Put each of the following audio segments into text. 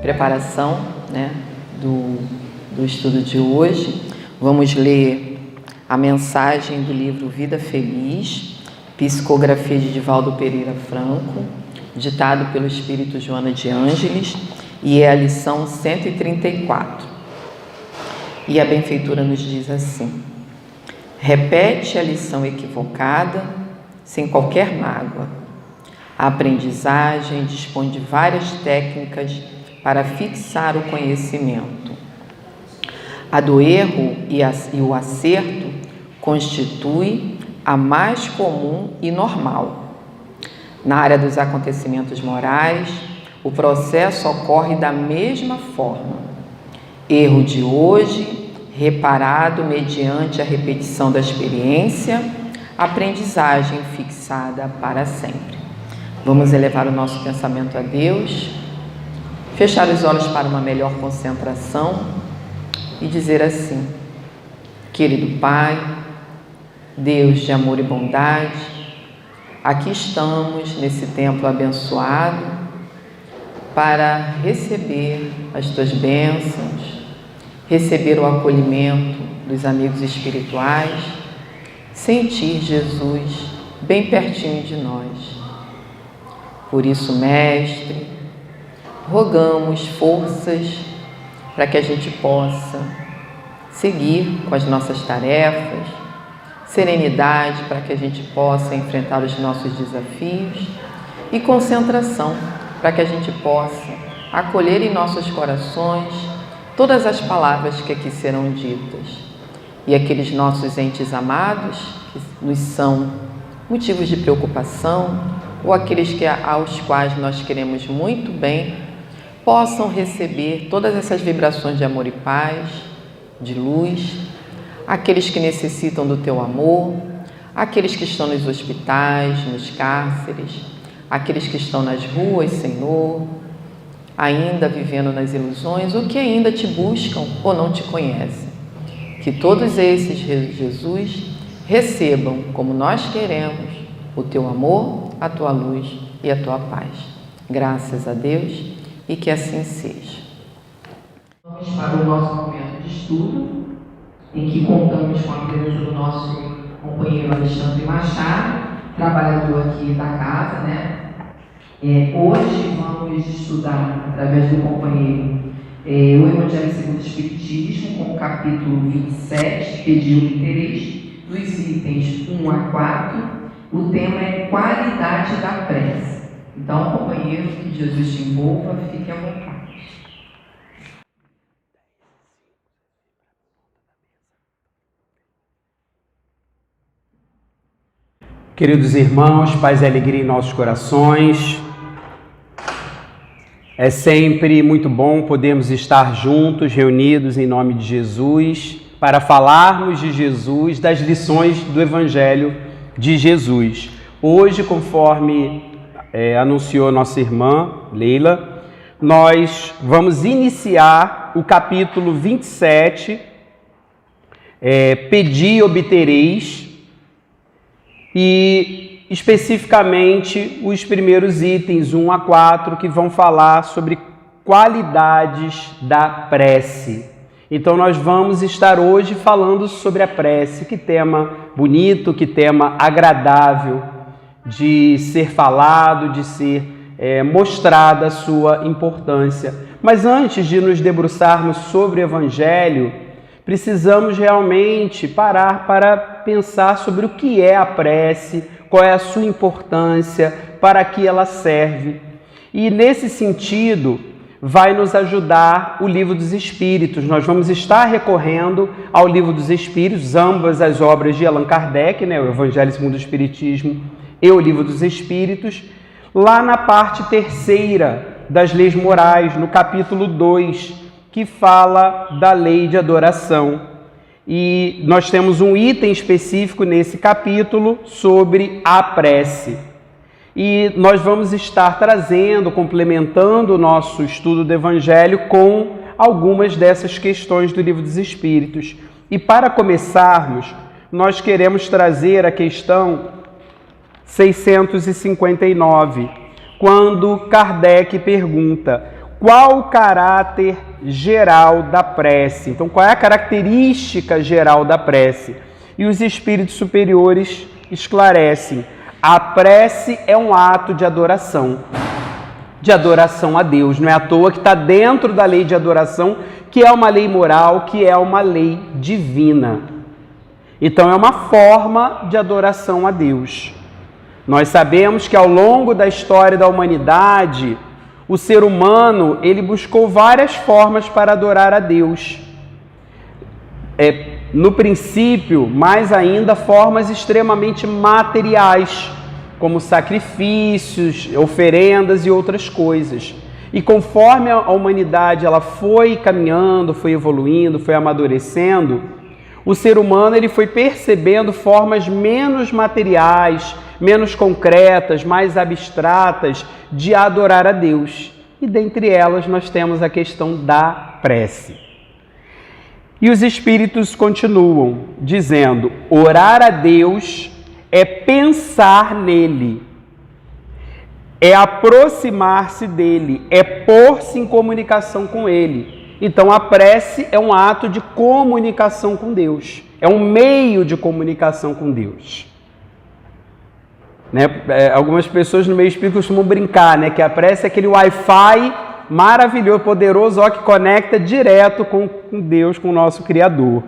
preparação, do estudo de hoje, vamos ler a mensagem do livro Vida Feliz, psicografia de Divaldo Pereira Franco, ditado pelo Espírito Joana de Ângeles, e é a lição 134. E a benfeitora nos diz assim: repete a lição equivocada sem qualquer mágoa. A aprendizagem dispõe de várias técnicas para fixar o conhecimento. A do erro e o acerto constitui a mais comum e normal. Na área dos acontecimentos morais, o processo ocorre da mesma forma. Erro de hoje, reparado mediante a repetição da experiência, aprendizagem fixada para sempre. Vamos elevar o nosso pensamento a Deus, fechar os olhos para uma melhor concentração e dizer assim: querido Pai, Deus de amor e bondade, aqui estamos nesse templo abençoado para receber as Tuas bênçãos, receber o acolhimento dos amigos espirituais, sentir Jesus bem pertinho de nós. Por isso, Mestre, rogamos forças para que a gente possa seguir com as nossas tarefas, serenidade para que a gente possa enfrentar os nossos desafios e concentração para que a gente possa acolher em nossos corações todas as palavras que aqui serão ditas. E aqueles nossos entes amados que nos são motivos de preocupação ou aqueles aos quais nós queremos muito bem, possam receber todas essas vibrações de amor e paz, de luz, aqueles que necessitam do Teu amor, aqueles que estão nos hospitais, nos cárceres, aqueles que estão nas ruas, Senhor, ainda vivendo nas ilusões, ou que ainda Te buscam ou não Te conhecem. Que todos esses, Jesus, recebam, como nós queremos, o Teu amor, a Tua luz e a Tua paz. Graças a Deus. E que assim seja. Vamos para o nosso momento de estudo, em que contamos com a presença do nosso companheiro Alexandre Machado, trabalhador aqui da casa, Hoje vamos estudar, através do companheiro, o Evangelho segundo o Espiritismo, com o capítulo 27, Pediu interesse, dos itens 1 a 4. O tema é qualidade da prece. Então, companheiro, que Jesus te envolva, fique à vontade. Queridos irmãos, paz e alegria em nossos corações. É sempre muito bom podermos estar juntos, reunidos em nome de Jesus, para falarmos de Jesus, das lições do Evangelho de Jesus. Hoje, conforme anunciou nossa irmã Leila, nós vamos iniciar o capítulo 27, Pedi e obtereis, e especificamente os primeiros itens 1 a 4, que vão falar sobre qualidades da prece. Então nós vamos estar hoje falando sobre a prece. Que tema bonito, que tema agradável de ser falado, de ser mostrada a sua importância. Mas antes de nos debruçarmos sobre o Evangelho, precisamos realmente parar para pensar sobre o que é a prece, qual é a sua importância, para que ela serve. E nesse sentido, vai nos ajudar o Livro dos Espíritos. Nós vamos estar recorrendo ao Livro dos Espíritos, ambas as obras de Allan Kardec, o Evangelho segundo o Espiritismo e o Livro dos Espíritos, lá na parte 3ª das leis morais, no capítulo 2, que fala da lei de adoração. E nós temos um item específico nesse capítulo sobre a prece. E nós vamos estar trazendo, complementando o nosso estudo do Evangelho com algumas dessas questões do Livro dos Espíritos. E para começarmos, nós queremos trazer a questão 659, quando Kardec pergunta: qual o caráter geral da prece? Então, qual é a característica geral da prece? E os espíritos superiores esclarecem: a prece é um ato de adoração a Deus. Não é à toa que está dentro da lei de adoração, que é uma lei moral, que é uma lei divina. Então, é uma forma de adoração a Deus. Nós sabemos que ao longo da história da humanidade, o ser humano, ele buscou várias formas para adorar a Deus. No princípio, mais ainda, formas extremamente materiais, como sacrifícios, oferendas e outras coisas. E conforme a humanidade ela foi caminhando, foi evoluindo, foi amadurecendo, o ser humano ele foi percebendo formas menos materiais, menos concretas, mais abstratas de adorar a Deus. E dentre elas nós temos a questão da prece. E os espíritos continuam dizendo: orar a Deus é pensar nele, é aproximar-se dele, é pôr-se em comunicação com ele. Então a prece é um ato de comunicação com Deus, é um meio de comunicação com Deus. Algumas pessoas no meio espírita costumam brincar, que a prece é aquele Wi-Fi maravilhoso, poderoso, que conecta direto com Deus, com o nosso Criador.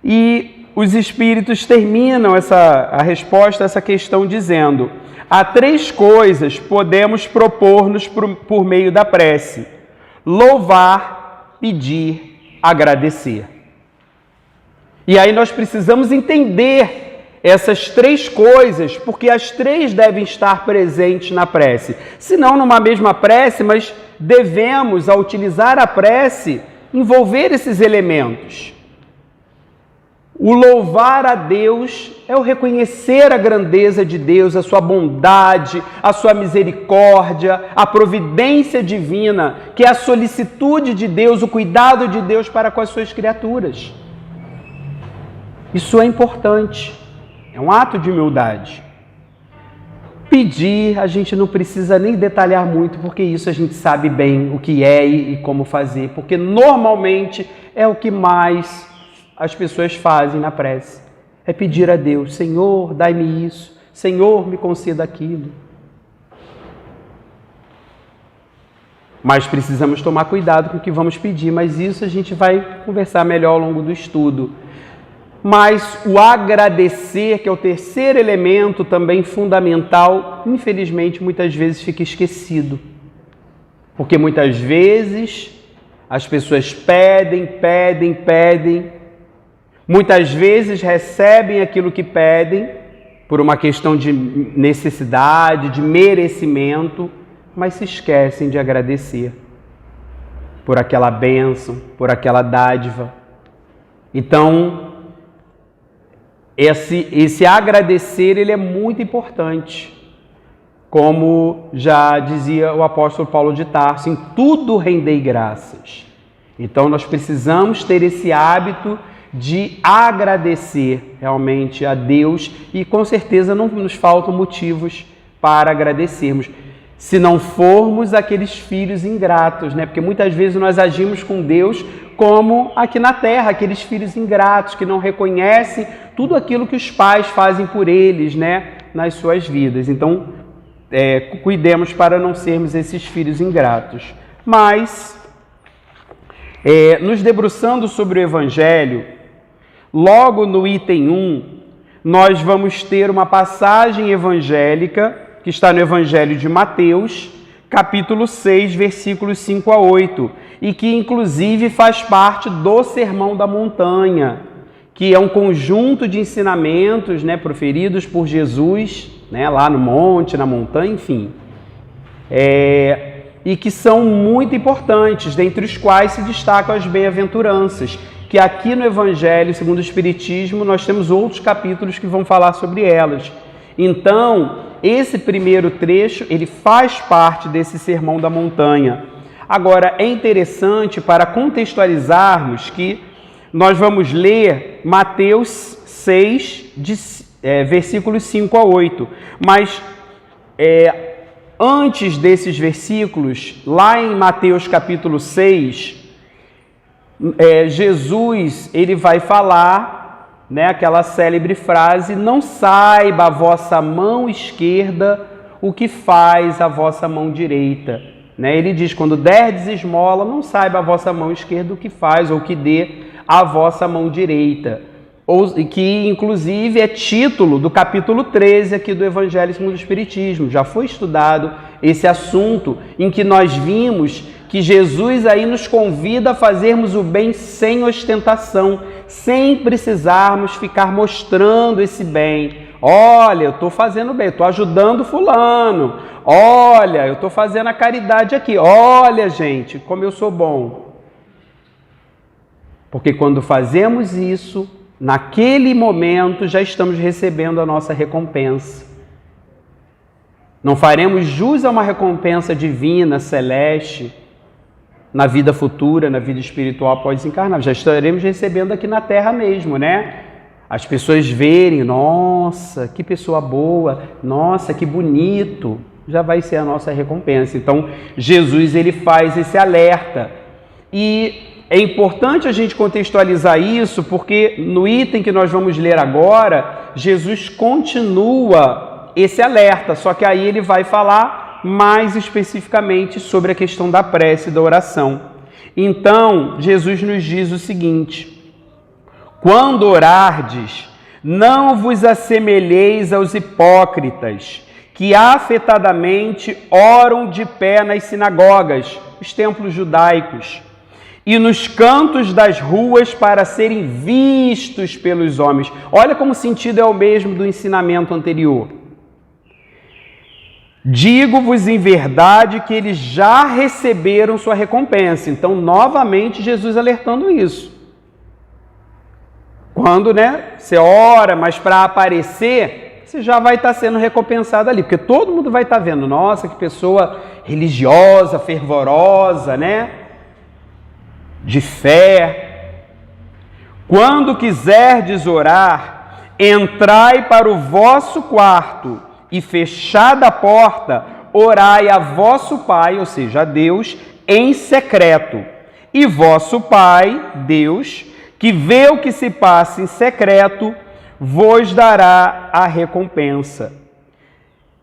E os espíritos terminam a resposta a essa questão dizendo: há 3 coisas podemos propor-nos por meio da prece: louvar, pedir, agradecer. E aí nós precisamos entender essas 3 coisas, porque as 3 devem estar presentes na prece. Se não numa mesma prece, mas devemos, ao utilizar a prece, envolver esses elementos. O louvar a Deus é o reconhecer a grandeza de Deus, a sua bondade, a sua misericórdia, a providência divina, que é a solicitude de Deus, o cuidado de Deus para com as suas criaturas. Isso é importante, é um ato de humildade. Pedir, a gente não precisa nem detalhar muito, porque isso a gente sabe bem o que é e como fazer, porque normalmente é o que mais as pessoas fazem na prece. É pedir a Deus: Senhor, dai-me isso, Senhor, me conceda aquilo. Mas precisamos tomar cuidado com o que vamos pedir, mas isso a gente vai conversar melhor ao longo do estudo. Mas o agradecer, que é o terceiro elemento também fundamental, infelizmente muitas vezes fica esquecido. Porque muitas vezes as pessoas pedem, muitas vezes recebem aquilo que pedem por uma questão de necessidade, de merecimento, mas se esquecem de agradecer por aquela bênção, por aquela dádiva. Então, esse agradecer, ele é muito importante. Como já dizia o apóstolo Paulo de Tarso: em tudo rendei graças. Então, nós precisamos ter esse hábito de agradecer realmente a Deus, e com certeza não nos faltam motivos para agradecermos, se não formos aqueles filhos ingratos, porque muitas vezes nós agimos com Deus como aqui na terra, aqueles filhos ingratos que não reconhecem tudo aquilo que os pais fazem por eles, nas suas vidas. Então, cuidemos para não sermos esses filhos ingratos. Mas, nos debruçando sobre o Evangelho, logo no item 1, nós vamos ter uma passagem evangélica que está no Evangelho de Mateus, capítulo 6, versículos 5 a 8, e que inclusive faz parte do Sermão da Montanha, que é um conjunto de ensinamentos proferidos por Jesus, lá no monte, na montanha, enfim, e que são muito importantes, dentre os quais se destacam as bem-aventuranças, que aqui no Evangelho, segundo o Espiritismo, nós temos outros capítulos que vão falar sobre elas. Então, esse primeiro trecho, ele faz parte desse Sermão da Montanha. Agora, é interessante para contextualizarmos que nós vamos ler Mateus 6, versículos 5 a 8. Mas, antes desses versículos, lá em Mateus capítulo 6, Jesus ele vai falar, né, aquela célebre frase: não saiba a vossa mão esquerda o que faz a vossa mão direita. Né? Ele diz: quando derdes esmola, não saiba a vossa mão esquerda o que faz ou o que dê a vossa mão direita. Que inclusive é título do capítulo 13 aqui do Evangelho segundo o Espiritismo. Já foi estudado esse assunto, em que nós vimos que Jesus aí nos convida a fazermos o bem sem ostentação, sem precisarmos ficar mostrando esse bem. Olha, eu estou fazendo bem, eu estou ajudando fulano. Olha, eu estou fazendo a caridade aqui. Olha, gente, como eu sou bom. Porque quando fazemos isso, naquele momento já estamos recebendo a nossa recompensa. Não faremos jus a uma recompensa divina, celeste, na vida futura, na vida espiritual após encarnar. Já estaremos recebendo aqui na Terra mesmo, né? As pessoas verem: nossa, que pessoa boa, nossa, que bonito. Já vai ser a nossa recompensa. Então, Jesus ele faz esse alerta. E é importante a gente contextualizar isso, porque no item que nós vamos ler agora, Jesus continua esse alerta, só que aí ele vai falar mais especificamente sobre a questão da prece e da oração. Então, Jesus nos diz o seguinte: quando orardes, não vos assemelheis aos hipócritas, que afetadamente oram de pé nas sinagogas, os templos judaicos, e nos cantos das ruas para serem vistos pelos homens. Olha como o sentido é o mesmo do ensinamento anterior. Digo-vos em verdade que eles já receberam sua recompensa. Então, novamente, Jesus alertando isso. Quando, você ora, mas para aparecer, você já vai estar sendo recompensado ali, porque todo mundo vai estar vendo: nossa, que pessoa religiosa, fervorosa, de fé. Quando quiserdes orar, entrai para o vosso quarto e, fechada a porta, orai a vosso Pai, ou seja, a Deus, em secreto. E vosso Pai, Deus, que vê o que se passa em secreto, vos dará a recompensa.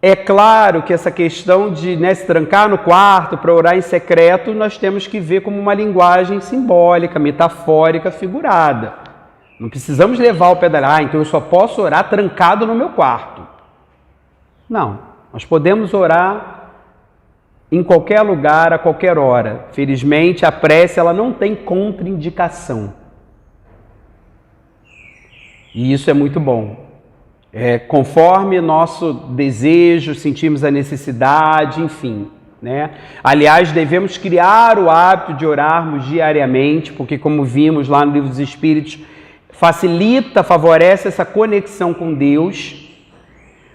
É claro que essa questão de se trancar no quarto para orar em secreto, nós temos que ver como uma linguagem simbólica, metafórica, figurada. Não precisamos levar ao pé da então eu só posso orar trancado no meu quarto. Não, nós podemos orar em qualquer lugar, a qualquer hora. Felizmente, a prece ela não tem contraindicação. E isso é muito bom. Conforme nosso desejo, sentimos a necessidade, enfim. Aliás, devemos criar o hábito de orarmos diariamente, porque, como vimos lá no Livro dos Espíritos, facilita, favorece essa conexão com Deus.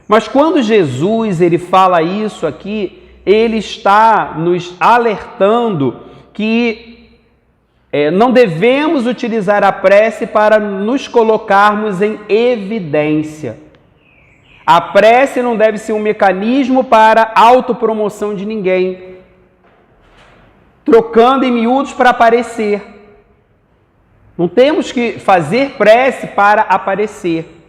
Mas quando Jesus ele fala isso aqui, ele está nos alertando que não devemos utilizar a prece para nos colocarmos em evidência. A prece não deve ser um mecanismo para autopromoção de ninguém, trocando em miúdos para aparecer. Não temos que fazer prece para aparecer,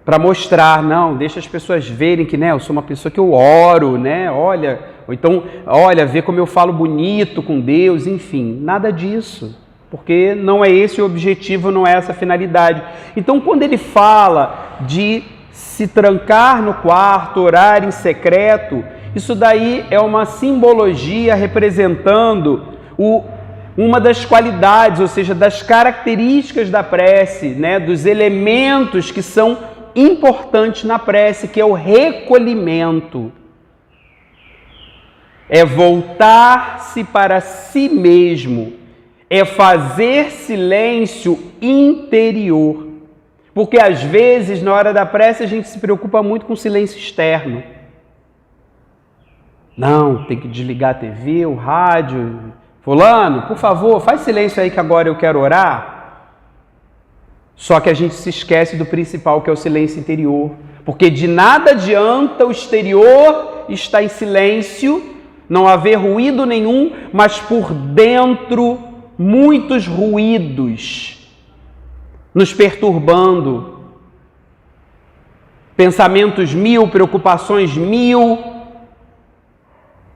para mostrar, não, deixa as pessoas verem que eu sou uma pessoa que eu oro, olha, ou então, olha, vê como eu falo bonito com Deus, enfim, nada disso, porque não é esse o objetivo, não é essa a finalidade. Então, quando ele fala de se trancar no quarto, orar em secreto, isso daí é uma simbologia representando uma das qualidades, ou seja, das características da prece, dos elementos que são importantes na prece, que é o recolhimento. É voltar-se para si mesmo, é fazer silêncio interior. Porque às vezes, na hora da prece, a gente se preocupa muito com o silêncio externo. Não, tem que desligar a TV, o rádio. Fulano, por favor, faz silêncio aí que agora eu quero orar. Só que a gente se esquece do principal, que é o silêncio interior. Porque de nada adianta o exterior estar em silêncio, não haver ruído nenhum, mas por dentro muitos ruídos nos perturbando. Pensamentos mil, preocupações mil.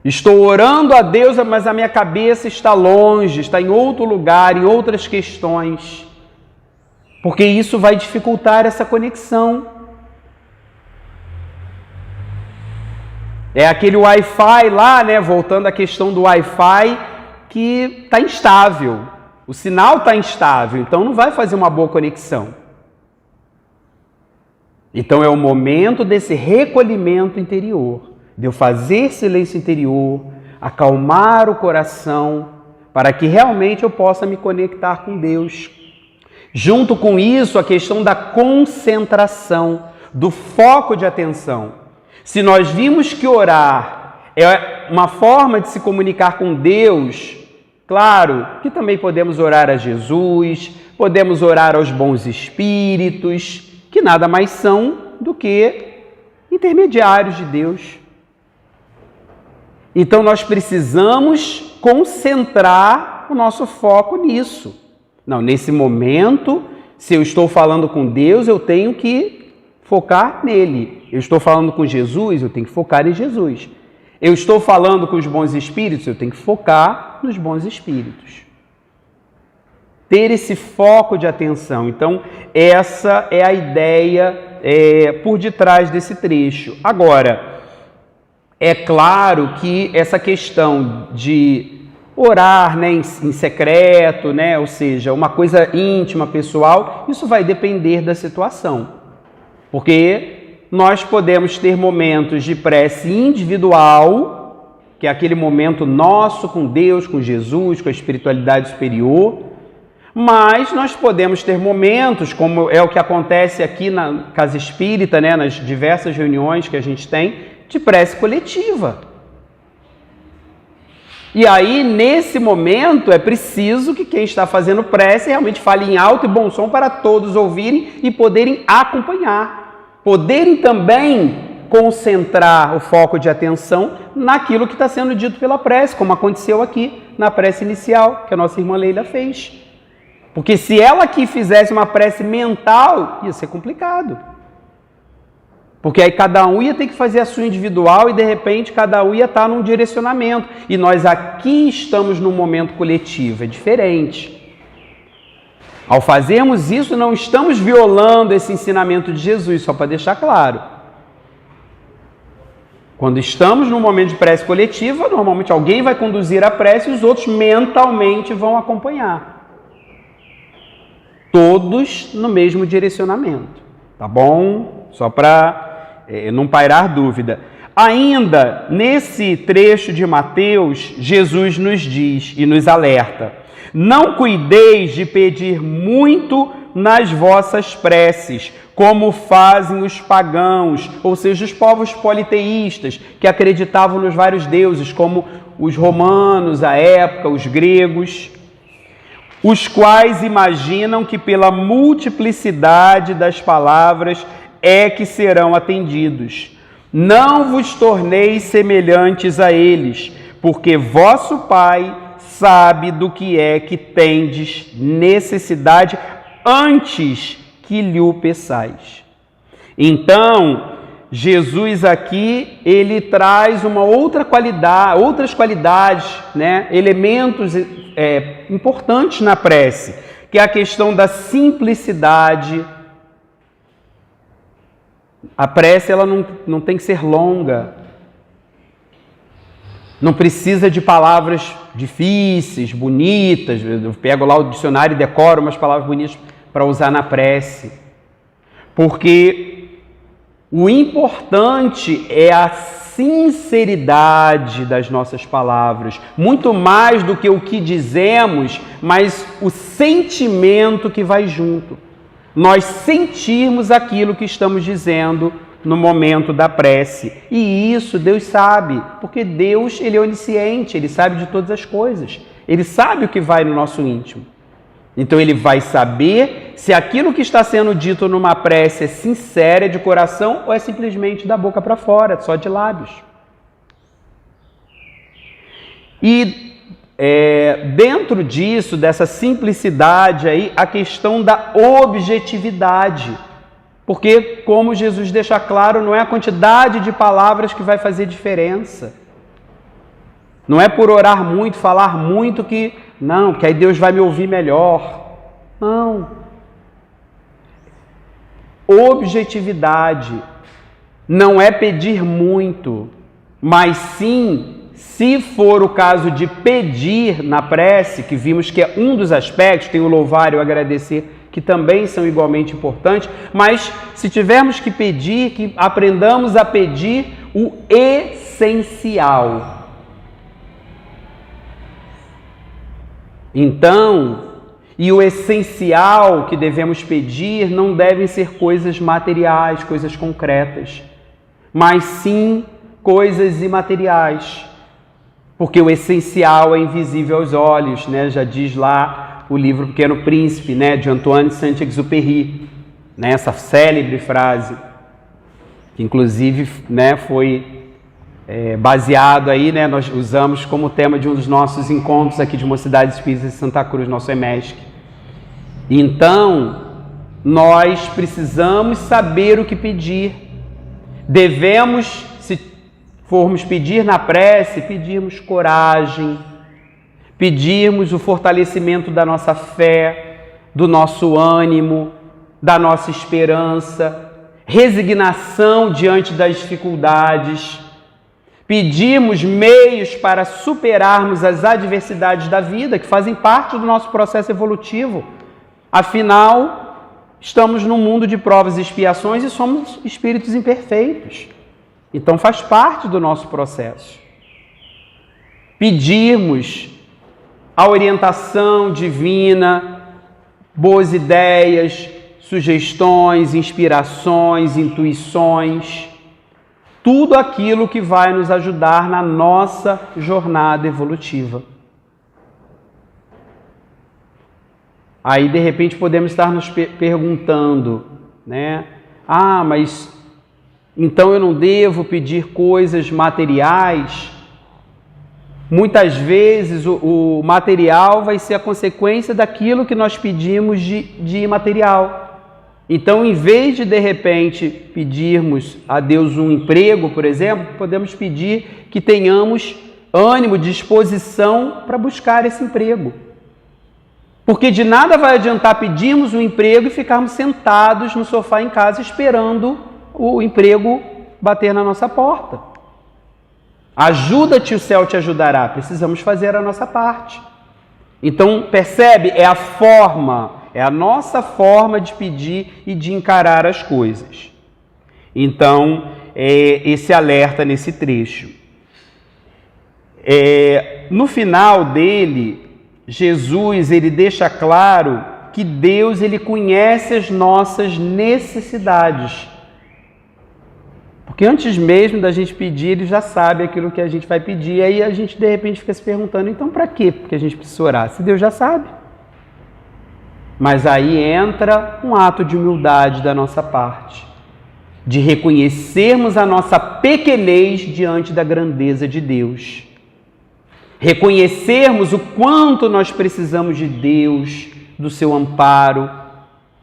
Estou orando a Deus, mas a minha cabeça está longe, está em outro lugar, em outras questões. Porque isso vai dificultar essa conexão. É aquele Wi-Fi lá, né? Voltando à questão do Wi-Fi, que está instável. O sinal está instável, então não vai fazer uma boa conexão. Então é o momento desse recolhimento interior, de eu fazer silêncio interior, acalmar o coração, para que realmente eu possa me conectar com Deus. Junto com isso, a questão da concentração, do foco de atenção. Se nós vimos que orar é uma forma de se comunicar com Deus, claro que também podemos orar a Jesus, podemos orar aos bons espíritos, que nada mais são do que intermediários de Deus. Então nós precisamos concentrar o nosso foco nisso. Não, nesse momento, se eu estou falando com Deus, eu tenho que focar nele. Eu estou falando com Jesus, eu tenho que focar em Jesus. Eu estou falando com os bons espíritos, eu tenho que focar nos bons espíritos. Ter esse foco de atenção. Então, essa é a ideia por detrás desse trecho. Agora, é claro que essa questão de orar, né, em secreto, né, ou seja, uma coisa íntima, pessoal, isso vai depender da situação. Porque nós podemos ter momentos de prece individual, que é aquele momento nosso com Deus, com Jesus, com a espiritualidade superior, mas nós podemos ter momentos, como é o que acontece aqui na Casa Espírita, né, nas diversas reuniões que a gente tem, de prece coletiva. E aí, nesse momento, é preciso que quem está fazendo prece realmente fale em alto e bom som para todos ouvirem e poderem acompanhar. Poderem também concentrar o foco de atenção naquilo que está sendo dito pela prece, como aconteceu aqui na prece inicial, que a nossa irmã Leila fez. Porque se ela aqui fizesse uma prece mental, ia ser complicado. Porque aí cada um ia ter que fazer a sua individual e de repente cada um ia estar num direcionamento. E nós aqui estamos num momento coletivo, é diferente. Ao fazermos isso, não estamos violando esse ensinamento de Jesus, só para deixar claro. Quando estamos num momento de prece coletiva, normalmente alguém vai conduzir a prece e os outros mentalmente vão acompanhar. Todos no mesmo direcionamento, tá bom? Só para não pairar dúvida. Ainda nesse trecho de Mateus, Jesus nos diz e nos alerta: não cuideis de pedir muito nas vossas preces, como fazem os pagãos, ou seja, os povos politeístas, que acreditavam nos vários deuses, como os romanos, à época, os gregos, os quais imaginam que pela multiplicidade das palavras é que serão atendidos. Não vos torneis semelhantes a eles, porque vosso Pai sabe do que é que tendes necessidade antes que lhe o peçais. Então, Jesus aqui, ele traz uma outra qualidade, outras qualidades, né? Elementos importantes na prece, que é a questão da simplicidade. A prece ela não tem que ser longa. Não precisa de palavras difíceis, bonitas. Eu pego lá o dicionário e decoro umas palavras bonitas para usar na prece. Porque o importante é a sinceridade das nossas palavras. Muito mais do que o que dizemos, mas o sentimento que vai junto. Nós sentirmos aquilo que estamos dizendo no momento da prece. E isso Deus sabe, porque Deus, ele é onisciente, ele sabe de todas as coisas. Ele sabe o que vai no nosso íntimo. Então ele vai saber se aquilo que está sendo dito numa prece é sincera, é de coração, ou é simplesmente da boca para fora, só de lábios. E dentro disso, dessa simplicidade aí, a questão da objetividade. Porque, como Jesus deixa claro, não é a quantidade de palavras que vai fazer diferença. Não é por orar muito, falar muito que aí Deus vai me ouvir melhor. Não. Objetividade não é pedir muito, mas sim, se for o caso de pedir na prece, que vimos que é um dos aspectos, tem o louvar e o agradecer, que também são igualmente importantes, mas se tivermos que pedir, que aprendamos a pedir o essencial. Então, e o essencial que devemos pedir não devem ser coisas materiais, coisas concretas, mas sim coisas imateriais, porque o essencial é invisível aos olhos, né? Já diz lá o livro Pequeno Príncipe, né, de Antoine de Saint-Exupéry, né, essa célebre frase, que inclusive, né, foi baseado aí, né, nós usamos como tema de um dos nossos encontros aqui de Mocidade Espírita de Santa Cruz, nosso EMESC. Então, nós precisamos saber o que pedir. Devemos, se formos pedir na prece, pedirmos coragem, pedirmos o fortalecimento da nossa fé, do nosso ânimo, da nossa esperança, resignação diante das dificuldades, pedirmos meios para superarmos as adversidades da vida, que fazem parte do nosso processo evolutivo. Afinal, estamos num mundo de provas e expiações e somos espíritos imperfeitos. Então faz parte do nosso processo. Pedirmos a orientação divina, boas ideias, sugestões, inspirações, intuições, tudo aquilo que vai nos ajudar na nossa jornada evolutiva. Aí, de repente, podemos estar nos perguntando, né? Mas então eu não devo pedir coisas materiais? Muitas vezes o material vai ser a consequência daquilo que nós pedimos de imaterial. Então, em vez de repente pedirmos a Deus um emprego, por exemplo, podemos pedir que tenhamos ânimo, disposição para buscar esse emprego. Porque de nada vai adiantar pedirmos um emprego e ficarmos sentados no sofá em casa esperando o emprego bater na nossa porta. Ajuda-te, o céu te ajudará. Precisamos fazer a nossa parte. Então, percebe? É a nossa forma de pedir e de encarar as coisas. Então, esse alerta nesse trecho. No final dele, Jesus ele deixa claro que Deus ele conhece as nossas necessidades. Porque antes mesmo da gente pedir, ele já sabe aquilo que a gente vai pedir. Aí a gente, de repente, fica se perguntando, então para quê? Porque a gente precisa orar. Se Deus já sabe. Mas aí entra um ato de humildade da nossa parte. De reconhecermos a nossa pequenez diante da grandeza de Deus. Reconhecermos o quanto nós precisamos de Deus, do seu amparo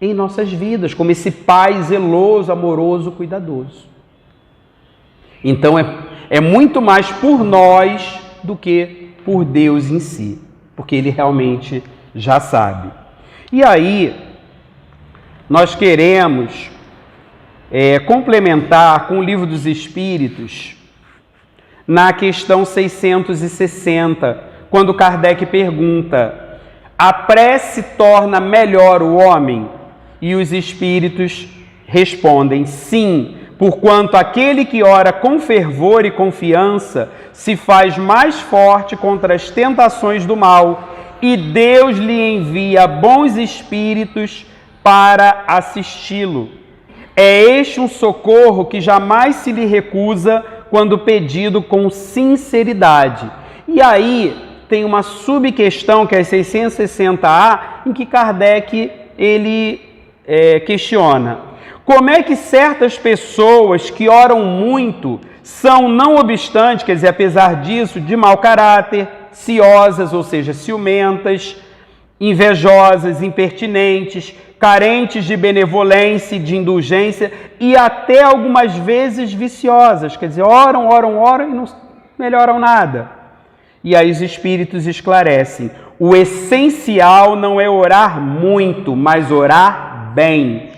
em nossas vidas, como esse Pai zeloso, amoroso, cuidadoso. Então é muito mais por nós do que por Deus em si, porque Ele realmente já sabe. E aí, nós queremos complementar com o Livro dos Espíritos, na questão 660, quando Kardec pergunta: a prece torna melhor o homem? E os Espíritos respondem: sim, porquanto aquele que ora com fervor e confiança se faz mais forte contra as tentações do mal, e Deus lhe envia bons espíritos para assisti-lo. É este um socorro que jamais se lhe recusa quando pedido com sinceridade. E aí tem uma subquestão, que é a 660A, em que Kardec ele questiona: como é que certas pessoas que oram muito são, não obstante, quer dizer, apesar disso, de mau caráter, ciosas, ou seja, ciumentas, invejosas, impertinentes, carentes de benevolência e de indulgência e até algumas vezes viciosas, quer dizer, oram e não melhoram nada. E aí os espíritos esclarecem: o essencial não é orar muito, mas orar bem.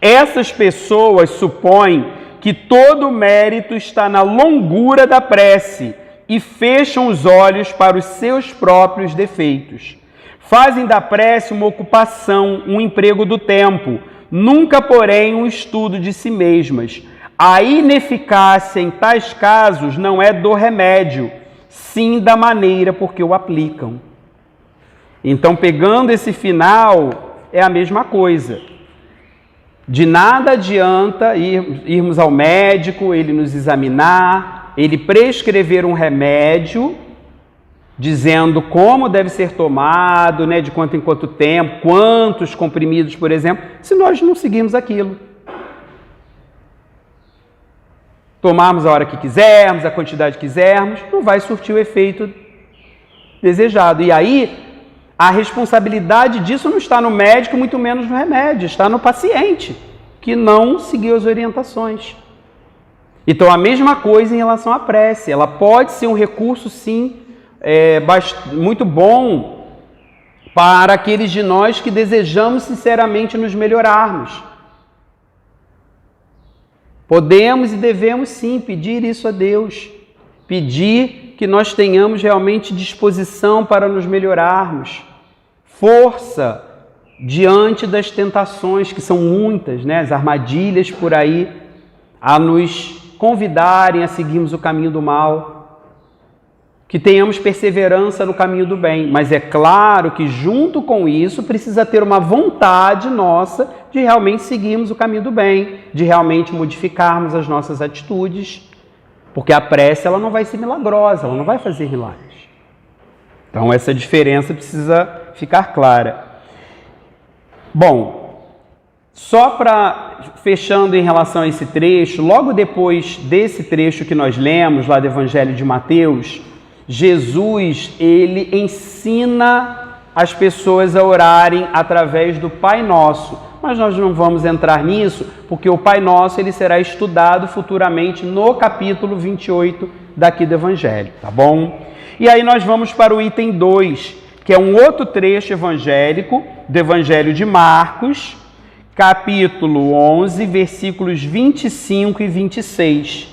Essas pessoas supõem que todo o mérito está na longura da prece e fecham os olhos para os seus próprios defeitos. Fazem da prece uma ocupação, um emprego do tempo, nunca, porém, um estudo de si mesmas. A ineficácia em tais casos não é do remédio, sim da maneira por que o aplicam. Então, pegando esse final, é a mesma coisa. De nada adianta irmos ao médico, ele nos examinar, ele prescrever um remédio, dizendo como deve ser tomado, né, de quanto em quanto tempo, quantos comprimidos, por exemplo, se nós não seguirmos aquilo. Tomarmos a hora que quisermos, a quantidade que quisermos, não vai surtir o efeito desejado. E aí, a responsabilidade disso não está no médico, muito menos no remédio, está no paciente, que não seguiu as orientações. Então, a mesma coisa em relação à prece. Ela pode ser um recurso, sim, muito bom para aqueles de nós que desejamos sinceramente nos melhorarmos. Podemos e devemos sim pedir isso a Deus, pedir que nós tenhamos realmente disposição para nos melhorarmos, força diante das tentações, que são muitas, né? As armadilhas por aí, a nos convidarem a seguirmos o caminho do mal, que tenhamos perseverança no caminho do bem. Mas é claro que junto com isso precisa ter uma vontade nossa de realmente seguirmos o caminho do bem, de realmente modificarmos as nossas atitudes, porque a prece ela não vai ser milagrosa, ela não vai fazer milagres. Então essa diferença precisa ficar clara. Bom, só para fechando em relação a esse trecho, logo depois desse trecho que nós lemos lá do Evangelho de Mateus, Jesus, ele ensina as pessoas a orarem através do Pai Nosso. Mas nós não vamos entrar nisso, porque o Pai Nosso ele será estudado futuramente no capítulo 28 daqui do Evangelho, tá bom? E aí nós vamos para o item 2, que é um outro trecho evangélico do Evangelho de Marcos, capítulo 11, versículos 25 e 26,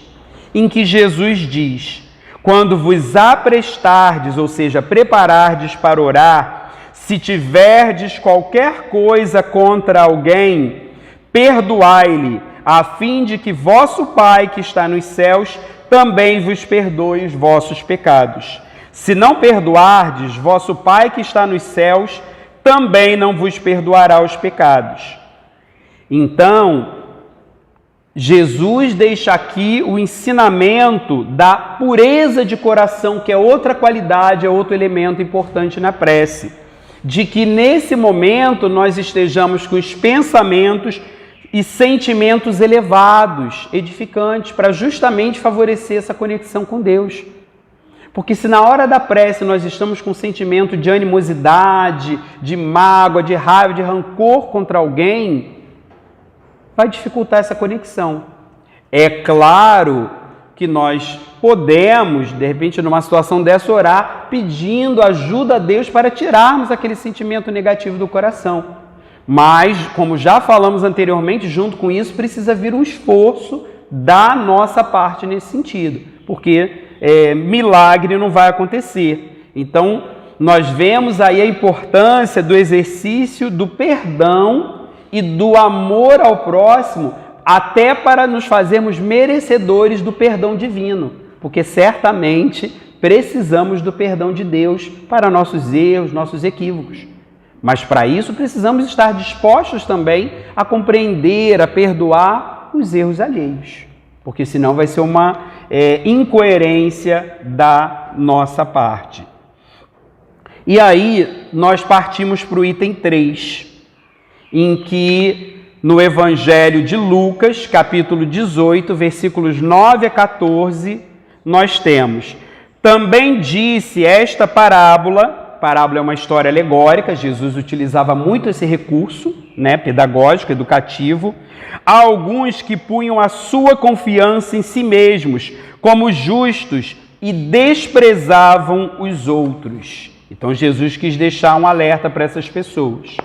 em que Jesus diz: quando vos aprestardes, ou seja, preparardes para orar, se tiverdes qualquer coisa contra alguém, perdoai-lhe, a fim de que vosso Pai que está nos céus também vos perdoe os vossos pecados. Se não perdoardes, vosso Pai que está nos céus também não vos perdoará os pecados. Então, Jesus deixa aqui o ensinamento da pureza de coração, que é outra qualidade, é outro elemento importante na prece. De que nesse momento nós estejamos com os pensamentos e sentimentos elevados, edificantes, para justamente favorecer essa conexão com Deus. Porque se na hora da prece nós estamos com sentimento de animosidade, de mágoa, de raiva, de rancor contra alguém, vai dificultar essa conexão. É claro que nós podemos, de repente, numa situação dessa, orar pedindo ajuda a Deus para tirarmos aquele sentimento negativo do coração. Mas, como já falamos anteriormente, junto com isso precisa vir um esforço da nossa parte nesse sentido, porque milagre não vai acontecer. Então, nós vemos aí a importância do exercício do perdão e do amor ao próximo, até para nos fazermos merecedores do perdão divino, porque certamente precisamos do perdão de Deus para nossos erros, nossos equívocos. Mas para isso precisamos estar dispostos também a compreender, a perdoar os erros alheios, porque senão vai ser uma incoerência da nossa parte. E aí nós partimos para o item 3. em que no Evangelho de Lucas, capítulo 18, versículos 9 a 14, nós temos: também disse esta parábola é uma história alegórica, Jesus utilizava muito esse recurso, né, pedagógico, educativo, a alguns que punham a sua confiança em si mesmos como justos e desprezavam os outros. Então Jesus quis deixar um alerta para essas pessoas.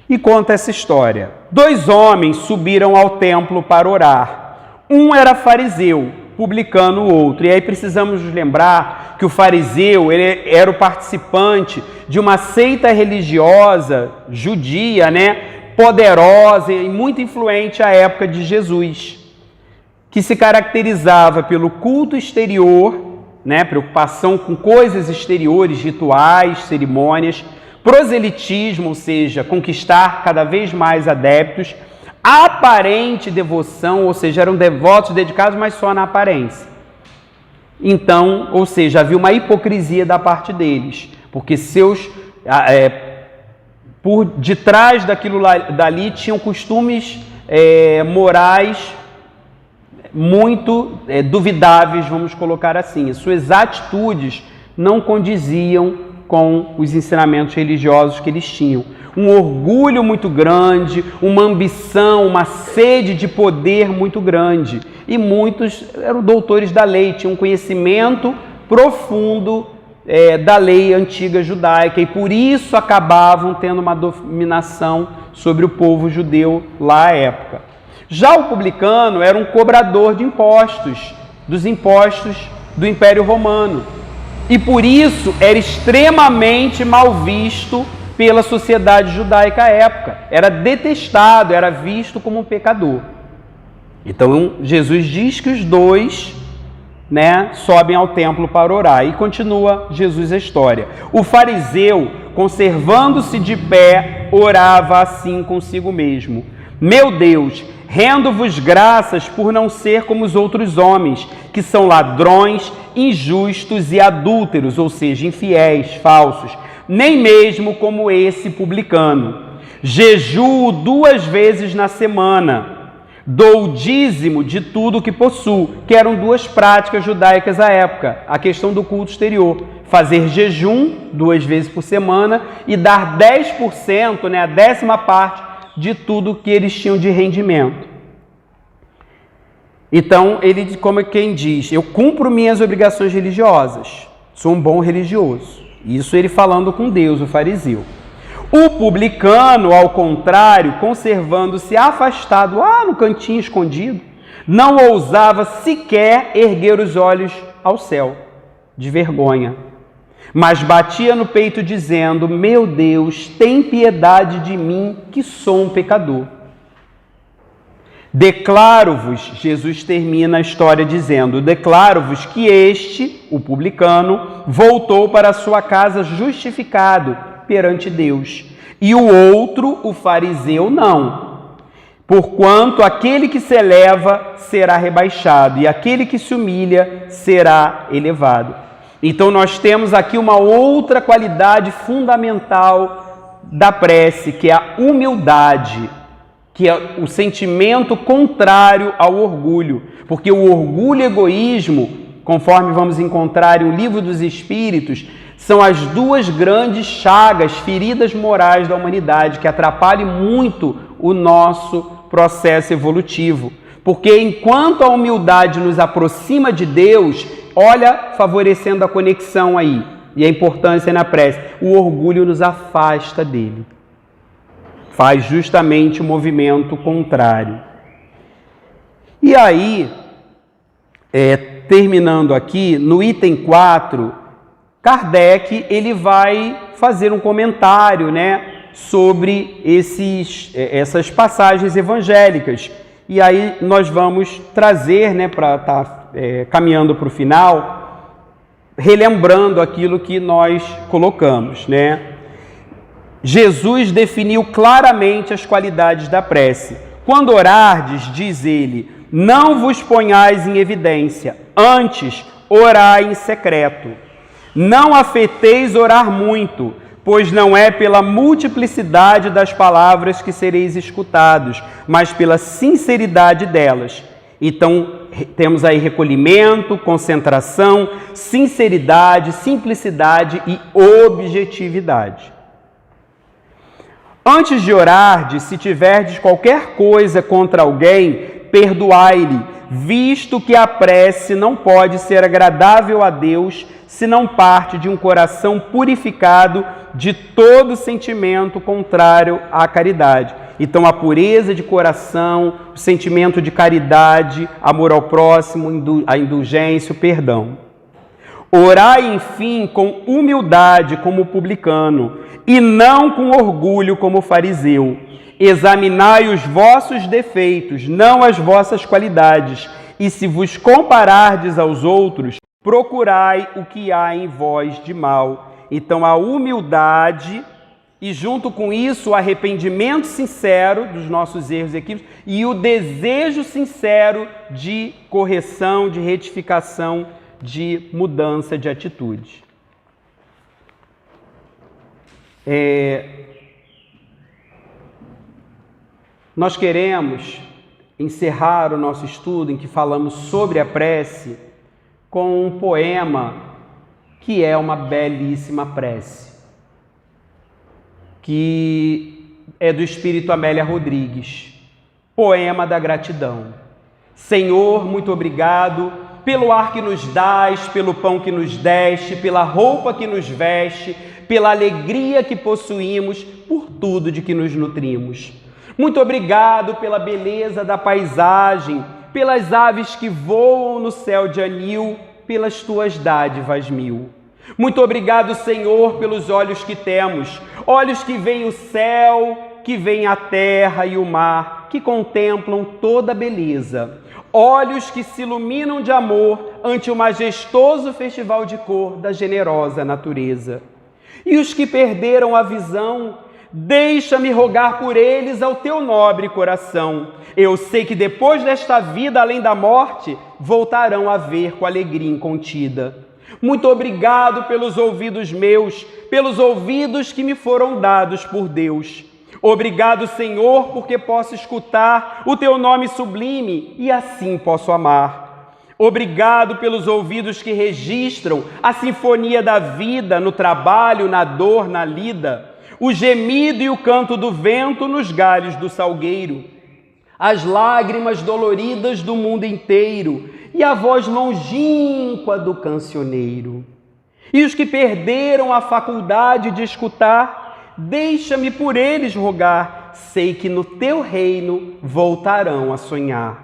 E conta essa história. 2 homens subiram ao templo para orar. Um era fariseu, publicano o outro. E aí precisamos nos lembrar que o fariseu ele era o participante de uma seita religiosa judia, né, poderosa e muito influente à época de Jesus, que se caracterizava pelo culto exterior, né, preocupação com coisas exteriores, rituais, cerimônias, proselitismo, ou seja, conquistar cada vez mais adeptos, aparente devoção, ou seja, eram devotos dedicados, mas só na aparência. Então, ou seja, havia uma hipocrisia da parte deles, porque por detrás daquilo dali tinham costumes morais muito duvidáveis, vamos colocar assim. As suas atitudes não condiziam com os ensinamentos religiosos que eles tinham. Um orgulho muito grande, uma ambição, uma sede de poder muito grande. E muitos eram doutores da lei, tinham um conhecimento profundo da lei antiga judaica e por isso acabavam tendo uma dominação sobre o povo judeu lá à época. Já o publicano era um cobrador de impostos, dos impostos do Império Romano. E por isso era extremamente mal visto pela sociedade judaica à época. Era detestado, era visto como um pecador. Então Jesus diz que os 2, né, sobem ao templo para orar. E continua Jesus a história. O fariseu, conservando-se de pé, orava assim consigo mesmo: meu Deus, rendo-vos graças por não ser como os outros homens, que são ladrões, injustos e adúlteros, ou seja, infiéis, falsos, nem mesmo como esse publicano. Jejuo 2 vezes na semana, dou o dízimo de tudo que possuo, que eram 2 práticas judaicas à época, a questão do culto exterior, fazer jejum 2 vezes por semana e dar 10%, né, a 10ª parte de tudo que eles tinham de rendimento. Então, ele, como quem diz, eu cumpro minhas obrigações religiosas, sou um bom religioso. Isso ele falando com Deus, o fariseu. O publicano, ao contrário, conservando-se afastado, no cantinho escondido, não ousava sequer erguer os olhos ao céu, de vergonha. Mas batia no peito dizendo: meu Deus, tem piedade de mim, que sou um pecador. Declaro-vos, Jesus termina a história dizendo: declaro-vos que este, o publicano, voltou para a sua casa justificado perante Deus, e o outro, o fariseu, não. Porquanto aquele que se eleva será rebaixado, e aquele que se humilha será elevado. Então nós temos aqui uma outra qualidade fundamental da prece, que é a humildade, que é o sentimento contrário ao orgulho. Porque o orgulho e o egoísmo, conforme vamos encontrar em O Livro dos Espíritos, são as 2 grandes chagas, feridas morais da humanidade, que atrapalham muito o nosso processo evolutivo. Porque enquanto a humildade nos aproxima de Deus, olha, favorecendo a conexão aí e a importância na prece, o orgulho nos afasta dele. Faz justamente o movimento contrário. E aí, terminando aqui, no item 4, Kardec ele vai fazer um comentário, né, sobre essas passagens evangélicas. E aí nós vamos trazer, né, para estar caminhando para o final, relembrando aquilo que nós colocamos, né? Jesus definiu claramente as qualidades da prece. Quando orardes, diz ele, não vos ponhais em evidência, antes orai em secreto. Não afeteis orar muito, Pois não é pela multiplicidade das palavras que sereis escutados, mas pela sinceridade delas. Então, temos aí recolhimento, concentração, sinceridade, simplicidade e objetividade. Antes de orardes, se tiverdes qualquer coisa contra alguém, perdoai-lhe, visto que a prece não pode ser agradável a Deus se não parte de um coração purificado de todo sentimento contrário à caridade. Então, a pureza de coração, o sentimento de caridade, amor ao próximo, a indulgência, o perdão. Orai, enfim, com humildade como publicano, e não com orgulho como fariseu. Examinai os vossos defeitos, não as vossas qualidades, e se vos comparardes aos outros, procurai o que há em vós de mal. Então, a humildade e, junto com isso, o arrependimento sincero dos nossos erros e equívocos e o desejo sincero de correção, de retificação, de mudança de atitude. Nós queremos encerrar o nosso estudo em que falamos sobre a prece com um poema que é uma belíssima prece, que é do Espírito Amélia Rodrigues, Poema da Gratidão. Senhor, muito obrigado pelo ar que nos dás, pelo pão que nos deste, pela roupa que nos veste, pela alegria que possuímos, por tudo de que nos nutrimos. Muito obrigado pela beleza da paisagem, pelas aves que voam no céu de anil, pelas tuas dádivas mil. Muito obrigado, Senhor, pelos olhos que temos, olhos que veem o céu, que veem a terra e o mar, que contemplam toda a beleza. Olhos que se iluminam de amor ante o majestoso festival de cor da generosa natureza. E os que perderam a visão, deixa-me rogar por eles ao teu nobre coração. Eu sei que depois desta vida, além da morte, voltarão a ver com alegria incontida. Muito obrigado pelos ouvidos meus, pelos ouvidos que me foram dados por Deus. Obrigado, Senhor, porque posso escutar o teu nome sublime e assim posso amar. Obrigado pelos ouvidos que registram a sinfonia da vida no trabalho, na dor, na lida, o gemido e o canto do vento nos galhos do salgueiro, as lágrimas doloridas do mundo inteiro e a voz longínqua do cancioneiro. E os que perderam a faculdade de escutar, deixa-me por eles rogar, sei que no teu reino voltarão a sonhar.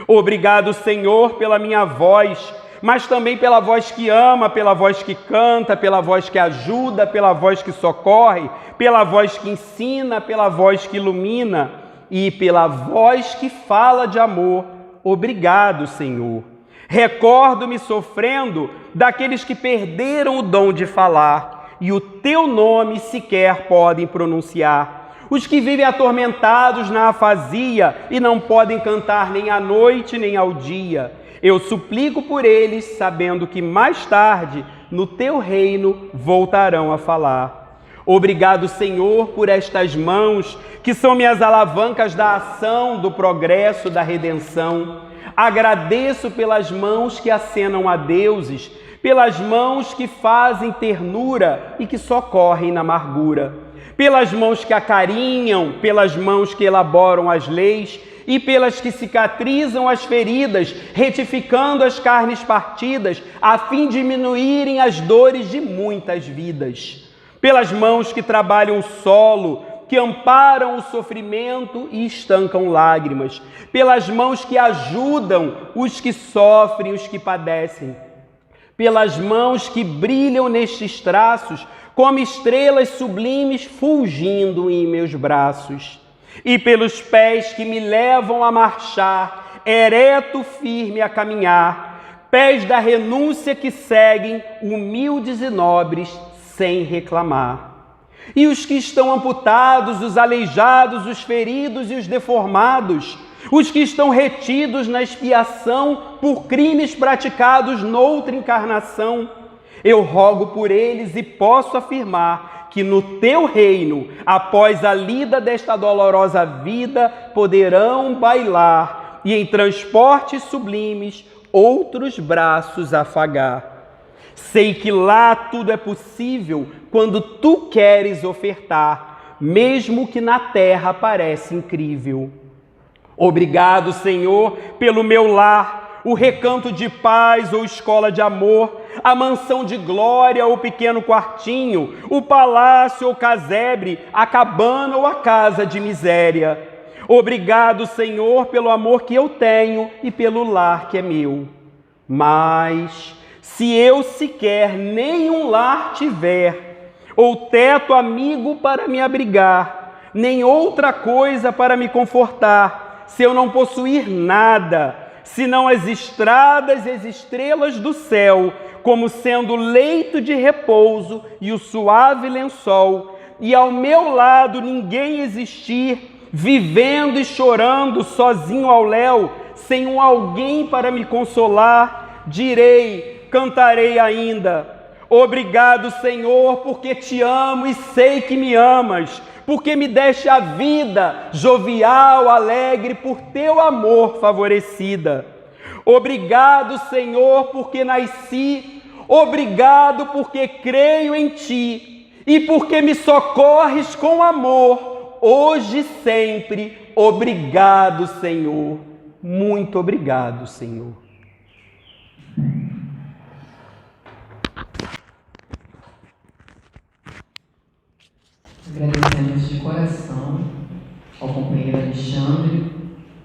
Obrigado, Senhor, pela minha voz, mas também pela voz que ama, pela voz que canta, pela voz que ajuda, pela voz que socorre, pela voz que ensina, pela voz que ilumina e pela voz que fala de amor. Obrigado, Senhor. Recordo-me sofrendo daqueles que perderam o dom de falar e o teu nome sequer podem pronunciar. Os que vivem atormentados na afasia e não podem cantar nem à noite nem ao dia. Eu suplico por eles, sabendo que mais tarde, no teu reino, voltarão a falar. Obrigado, Senhor, por estas mãos, que são minhas alavancas da ação, do progresso, da redenção. Agradeço pelas mãos que acenam a deuses, pelas mãos que fazem ternura e que socorrem na amargura, pelas mãos que acarinham, pelas mãos que elaboram as leis e pelas que cicatrizam as feridas, retificando as carnes partidas, a fim de diminuírem as dores de muitas vidas, pelas mãos que trabalham o solo, que amparam o sofrimento e estancam lágrimas, pelas mãos que ajudam os que sofrem, os que padecem, pelas mãos que brilham nestes traços, como estrelas sublimes fulgindo em meus braços, e pelos pés que me levam a marchar, ereto firme a caminhar, pés da renúncia que seguem, humildes e nobres, sem reclamar. E os que estão amputados, os aleijados, os feridos e os deformados, os que estão retidos na expiação por crimes praticados noutra encarnação, Eu rogo por eles e posso afirmar que no teu reino, após a lida desta dolorosa vida, poderão bailar e em transportes sublimes outros braços afagar. Sei que lá tudo é possível quando tu queres ofertar, mesmo que na terra pareça incrível. Obrigado, Senhor, pelo meu lar, o recanto de paz ou escola de amor, a mansão de glória ou pequeno quartinho, o palácio ou casebre, a cabana ou a casa de miséria. Obrigado, Senhor, pelo amor que eu tenho e pelo lar que é meu. Mas, se eu sequer nenhum lar tiver, ou teto amigo para me abrigar, nem outra coisa para me confortar, se eu não possuir nada, senão as estradas e as estrelas do céu, como sendo leito de repouso e o suave lençol, e ao meu lado ninguém existir, vivendo e chorando sozinho ao léu, sem um alguém para me consolar, direi, cantarei ainda: obrigado, Senhor, porque te amo e sei que me amas, porque me deste a vida, jovial, alegre, por teu amor favorecida. Obrigado, Senhor, porque nasci, obrigado porque creio em ti e porque me socorres com amor, hoje e sempre. Obrigado, Senhor. Muito obrigado, Senhor. Agradecemos de coração ao companheiro Alexandre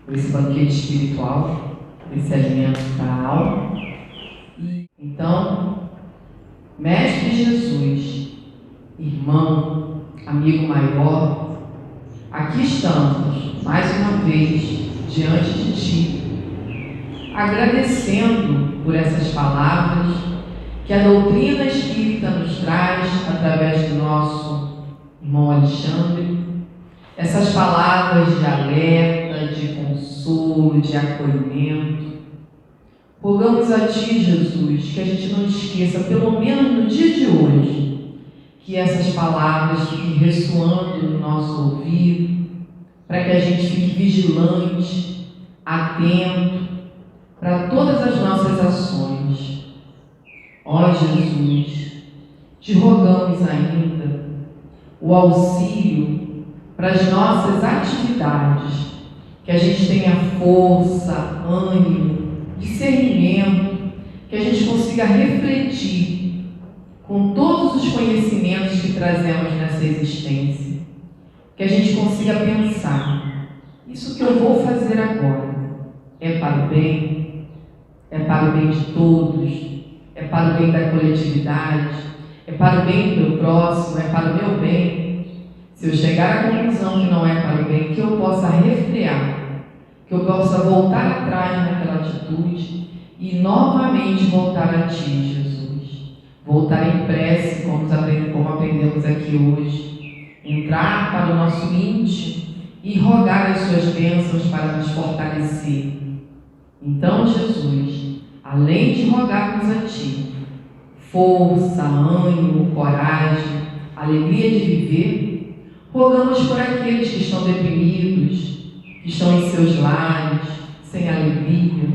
por esse banquete espiritual, por esse alimento para a alma. Então, Mestre Jesus, irmão, amigo maior, aqui estamos, mais uma vez, diante de Ti, agradecendo por essas palavras que a doutrina espírita nos traz através do nosso irmão Alexandre, essas palavras de alerta, de consolo, de acolhimento. Rogamos a Ti, Jesus, que a gente não esqueça, pelo menos no dia de hoje, que essas palavras fiquem ressoando no nosso ouvido, para que a gente fique vigilante, atento, para todas as nossas ações. Ó Jesus, te rogamos ainda o auxílio para as nossas atividades, que a gente tenha força, ânimo, discernimento, que a gente consiga refletir com todos os conhecimentos que trazemos nessa existência, que a gente consiga pensar: isso que eu vou fazer agora é para o bem? É para o bem de todos? É para o bem da coletividade? É para o bem do meu próximo? É para o meu bem? Se eu chegar à conclusão que não é para o bem, que eu possa refrear, que eu possa voltar atrás naquela atitude e novamente voltar a Ti, Jesus. Voltar em prece, como aprendemos aqui hoje. Entrar para o nosso íntimo e rogar as Suas bênçãos para nos fortalecer. Então, Jesus, além de rogarmos a Ti força, ânimo, coragem, alegria de viver, rogamos por aqueles que estão deprimidos, que estão em seus lares, sem alegria,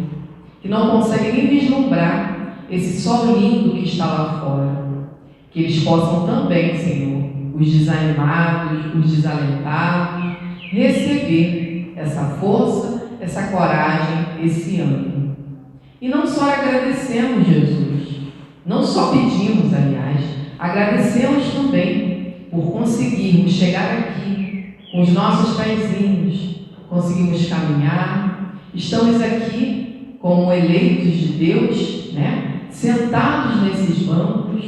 que não conseguem nem vislumbrar esse sol lindo que está lá fora. Que eles possam também, Senhor, os desanimados, os desalentados, receber essa força, essa coragem, esse ânimo. E não só agradecemos, Jesus, não só pedimos, aliás, agradecemos também por conseguirmos chegar aqui com os nossos pezinhos, conseguimos caminhar, estamos aqui como eleitos de Deus, sentados nesses bancos,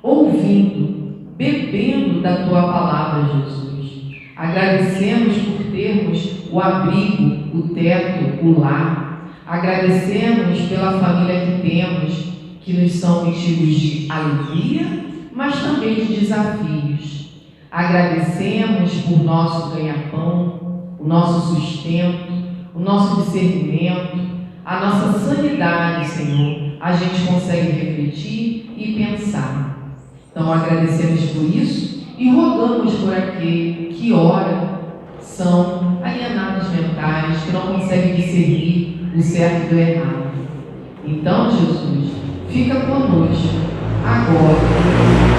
ouvindo, bebendo da Tua palavra, Jesus. Agradecemos por termos o abrigo, o teto, o lar. Agradecemos pela família que temos, que nos são motivos de alegria, mas também de desafios. Agradecemos por nosso ganha-pão, o nosso sustento, o nosso discernimento, a nossa sanidade, Senhor. A gente consegue refletir e pensar. Então agradecemos por isso e rogamos por aquele que ora são alienados mentais, que não conseguem discernir o certo do errado. Então, Jesus, fica conosco, agora,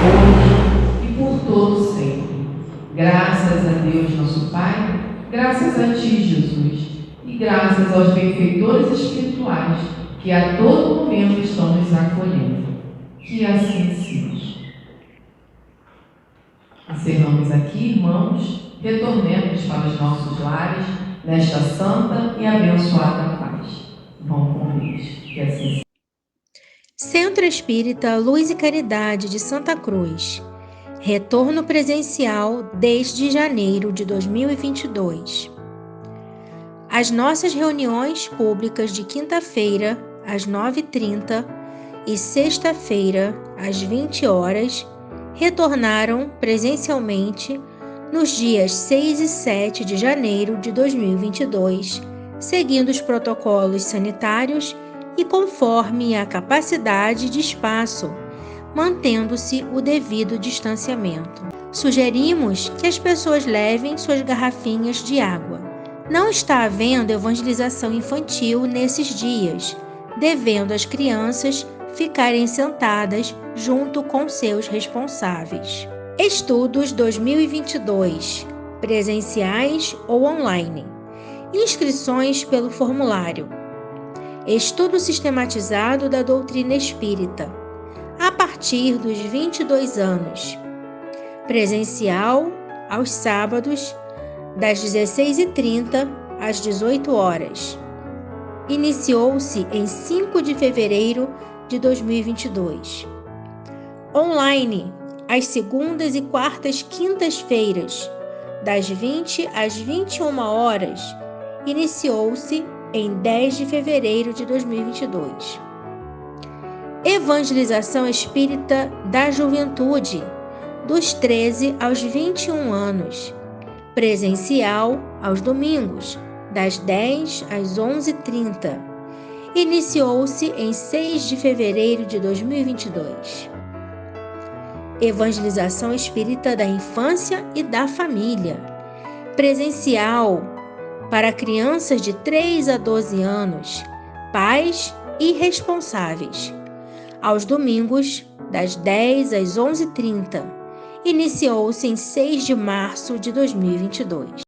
hoje e por todo sempre. Graças a Deus, nosso Pai, graças a Ti, Jesus, e graças aos benfeitores espirituais que a todo momento estão nos acolhendo. Que assim seja. Encerramos aqui, irmãos, retornemos para os nossos lares nesta santa e abençoada paz. Vão com Deus. Que assim seja. Centro Espírita Luz e Caridade de Santa Cruz. Retorno presencial desde janeiro de 2022. As nossas reuniões públicas de quinta-feira, às 9h30, e sexta-feira, às 20 horas, retornaram presencialmente nos dias 6 e 7 de janeiro de 2022, seguindo os protocolos sanitários e conforme a capacidade de espaço, mantendo-se o devido distanciamento. Sugerimos que as pessoas levem suas garrafinhas de água. Não está havendo evangelização infantil nesses dias, devendo as crianças ficarem sentadas junto com seus responsáveis. Estudos 2022, presenciais ou online. Inscrições pelo formulário. Estudo sistematizado da doutrina espírita, a partir dos 22 anos. Presencial, aos sábados, das 16h30 às 18 horas. Iniciou-se em 5 de fevereiro de 2022. Online, às segundas e quartas quintas-feiras, das 20 às 21 horas. Iniciou-se em 10 de fevereiro de 2022. Evangelização Espírita da Juventude, dos 13 aos 21 anos. Presencial aos domingos, das 10 às 11h30. Iniciou-se em 6 de fevereiro de 2022. Evangelização Espírita da Infância e da Família. Presencial para crianças de 3 a 12 anos, pais e responsáveis. Aos domingos, das 10 às 11h30. Iniciou-se em 6 de março de 2022.